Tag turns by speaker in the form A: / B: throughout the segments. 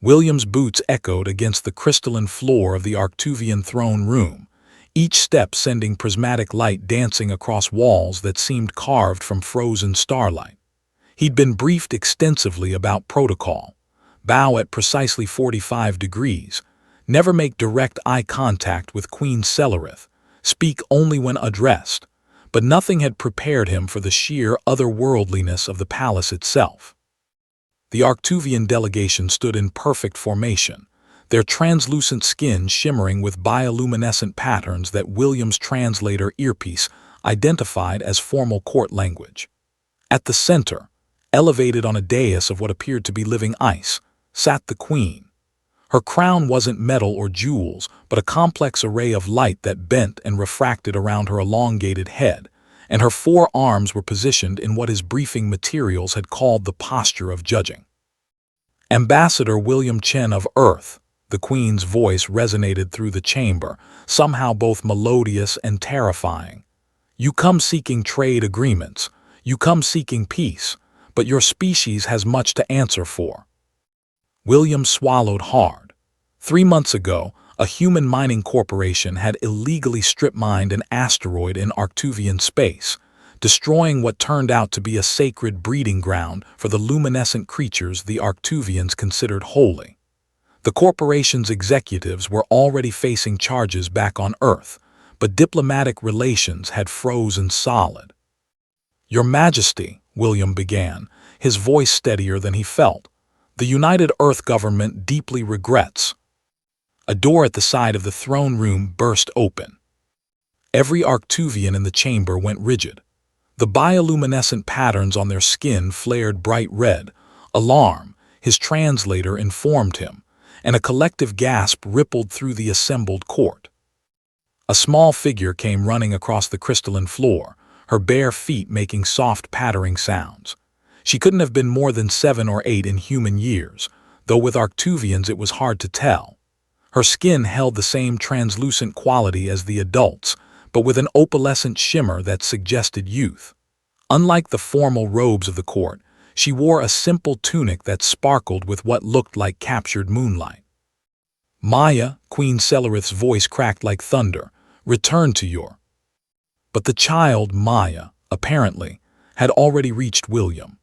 A: William's boots echoed against the crystalline floor of the Arctuvian throne room, each step sending prismatic light dancing across walls that seemed carved from frozen starlight. He'd been briefed extensively about protocol. Bow at precisely 45 degrees. Never make direct eye contact with Queen Celerith. Speak only when addressed. But nothing had prepared him for the sheer otherworldliness of the palace itself. The Arctuvian delegation stood in perfect formation, their translucent skin shimmering with bioluminescent patterns that William's translator earpiece identified as formal court language. At the center, elevated on a dais of what appeared to be living ice, sat the queen. Her crown wasn't metal or jewels, but a complex array of light that bent and refracted around her elongated head, and her four arms were positioned in what his briefing materials had called the posture of judging. Ambassador William Chen of Earth, the queen's voice resonated through the chamber, somehow both melodious and terrifying. You come seeking trade agreements, you come seeking peace, but your species has much to answer for. William swallowed hard. 3 months ago, a human mining corporation had illegally strip-mined an asteroid in Arctuvian space, destroying what turned out to be a sacred breeding ground for the luminescent creatures the Arctuvians considered holy. The corporation's executives were already facing charges back on Earth, but diplomatic relations had frozen solid. Your Majesty, William began, his voice steadier than he felt, the United Earth government deeply regrets. A door at the side of the throne room burst open. Every Arctuvian in the chamber went rigid. The bioluminescent patterns on their skin flared bright red. Alarm, his translator informed him, and a collective gasp rippled through the assembled court. A small figure came running across the crystalline floor, her bare feet making soft pattering sounds. She couldn't have been more than 7 or 8 in human years, though with Arctuvians it was hard to tell. Her skin held the same translucent quality as the adults, but with an opalescent shimmer that suggested youth. Unlike the formal robes of the court, she wore a simple tunic that sparkled with what looked like captured moonlight. Maya, Queen Celerith's voice cracked like thunder, return to your... But the child, Maya, apparently, had already reached William.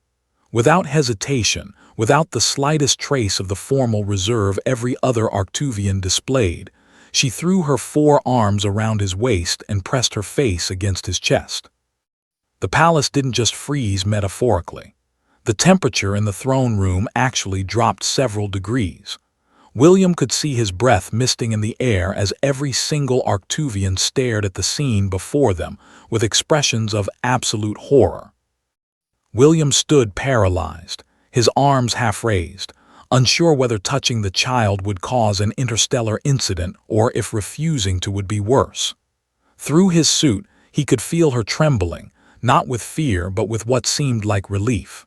A: Without hesitation, without the slightest trace of the formal reserve every other Arctuvian displayed, she threw her 4 arms around his waist and pressed her face against his chest. The palace didn't just freeze metaphorically. The temperature in the throne room actually dropped several degrees. William could see his breath misting in the air as every single Arctuvian stared at the scene before them with expressions of absolute horror. William stood paralyzed, his arms half raised, unsure whether touching the child would cause an interstellar incident or if refusing to would be worse. Through his suit, he could feel her trembling, not with fear but with what seemed like relief.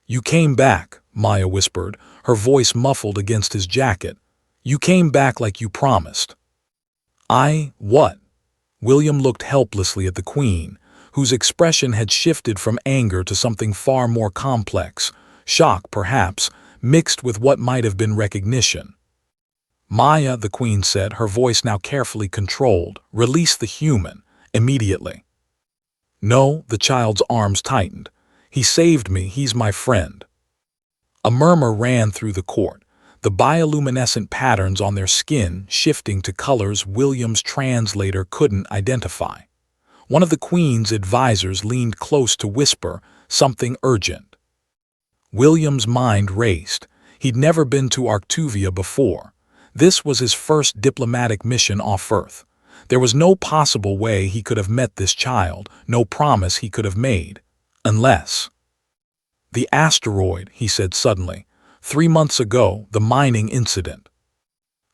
A: You came back, Maya whispered, her voice muffled against his jacket. You came back like you promised. What? William looked helplessly at the queen, whose expression had shifted from anger to something far more complex, shock perhaps, mixed with what might have been recognition. Maya, the queen said, her voice now carefully controlled, release the human, immediately. No, the child's arms tightened. He saved me, he's my friend. A murmur ran through the court, the bioluminescent patterns on their skin shifting to colors William's translator couldn't identify. One of the queen's advisors leaned close to whisper something urgent. William's mind raced. He'd never been to Arctuvia before. This was his first diplomatic mission off Earth. There was no possible way he could have met this child, no promise he could have made. Unless... The asteroid, he said suddenly. 3 months ago, the mining incident.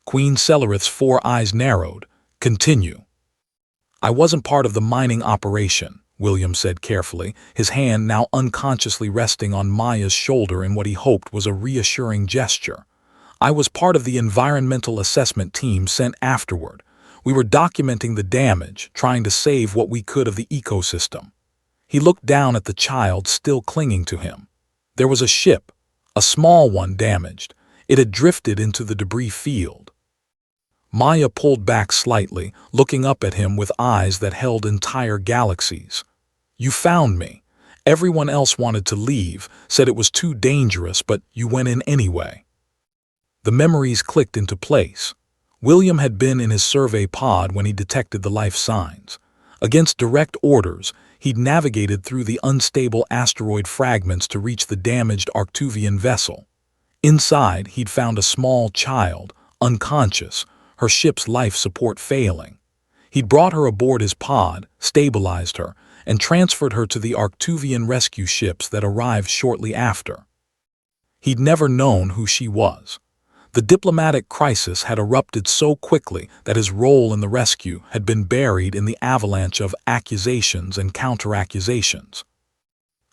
A: Queen Celerith's 4 eyes narrowed. Continue. I wasn't part of the mining operation, William said carefully, his hand now unconsciously resting on Maya's shoulder in what he hoped was a reassuring gesture. I was part of the environmental assessment team sent afterward. We were documenting the damage, trying to save what we could of the ecosystem. He looked down at the child still clinging to him. There was a ship, a small one damaged. It had drifted into the debris field. Maya pulled back slightly, looking up at him with eyes that held entire galaxies. "You found me. Everyone else wanted to leave, said it was too dangerous, but you went in anyway." The memories clicked into place. William had been in his survey pod when he detected the life signs. Against direct orders, he'd navigated through the unstable asteroid fragments to reach the damaged Arctuvian vessel. Inside, he'd found a small child, unconscious, her ship's life support failing. He'd brought her aboard his pod, stabilized her, and transferred her to the Arctuvian rescue ships that arrived shortly after. He'd never known who she was. The diplomatic crisis had erupted so quickly that his role in the rescue had been buried in the avalanche of accusations and counter-accusations.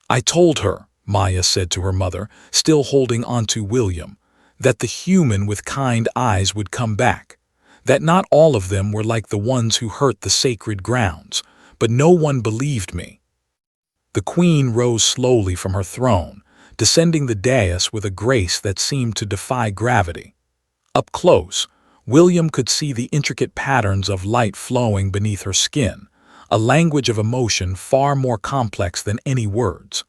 A: "I told her," Maya said to her mother, still holding onto William, "that the human with kind eyes would come back, that not all of them were like the ones who hurt the sacred grounds, but no one believed me." The queen rose slowly from her throne, descending the dais with a grace that seemed to defy gravity. Up close, William could see the intricate patterns of light flowing beneath her skin, a language of emotion far more complex than any words.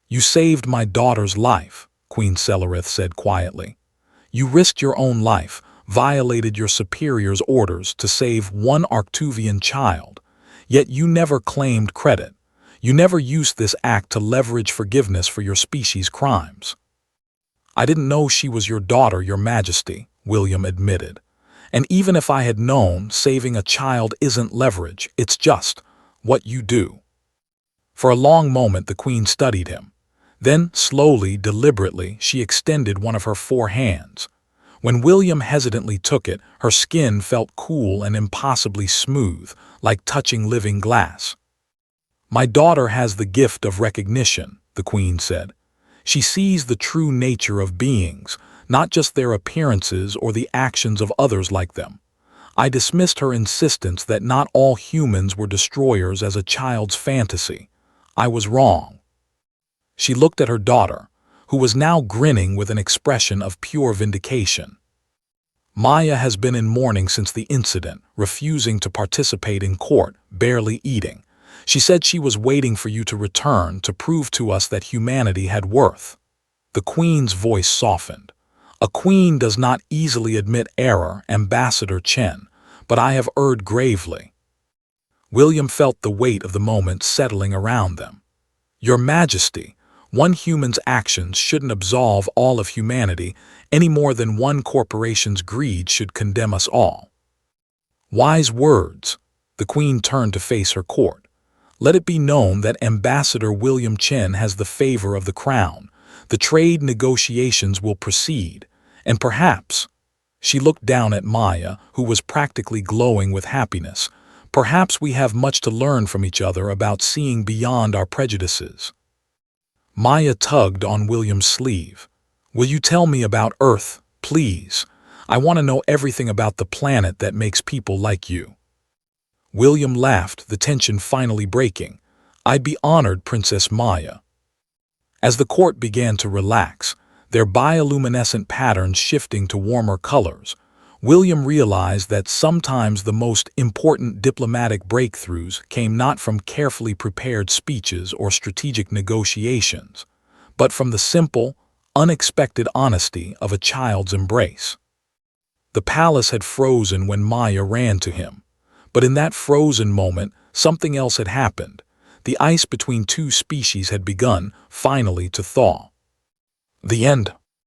A: "You saved my daughter's life," Queen Celerith said quietly. "You risked your own life, violated your superior's orders to save one Arctuvian child, yet you never claimed credit. You never used this act to leverage forgiveness for your species' crimes." "I didn't know she was your daughter, Your Majesty," William admitted. "And even if I had known, saving a child isn't leverage, it's just what you do." For a long moment the queen studied him. Then, slowly, deliberately, she extended one of her 4 hands. When William hesitantly took it, her skin felt cool and impossibly smooth, like touching living glass. "My daughter has the gift of recognition," the queen said. "She sees the true nature of beings, not just their appearances or the actions of others like them. I dismissed her insistence that not all humans were destroyers as a child's fantasy. I was wrong." She looked at her daughter, who was now grinning with an expression of pure vindication. "Maya has been in mourning since the incident, refusing to participate in court, barely eating. She said she was waiting for you to return to prove to us that humanity had worth." The queen's voice softened. "A queen does not easily admit error, Ambassador Chen, but I have erred gravely." William felt the weight of the moment settling around them. "Your Majesty, one human's actions shouldn't absolve all of humanity any more than one corporation's greed should condemn us all." "Wise words." The queen turned to face her court. "Let it be known that Ambassador William Chen has the favor of the crown. The trade negotiations will proceed, and perhaps," she looked down at Maya, who was practically glowing with happiness, "perhaps we have much to learn from each other about seeing beyond our prejudices." Maya tugged on William's sleeve. "Will you tell me about Earth, please? I want to know everything about the planet that makes people like you." William laughed, the tension finally breaking. "I'd be honored, Princess Maya." As the court began to relax, their bioluminescent patterns shifting to warmer colors, William realized that sometimes the most important diplomatic breakthroughs came not from carefully prepared speeches or strategic negotiations, but from the simple, unexpected honesty of a child's embrace. The palace had frozen when Maya ran to him. But in that frozen moment, something else had happened. The ice between 2 species had begun, finally, to thaw. The end.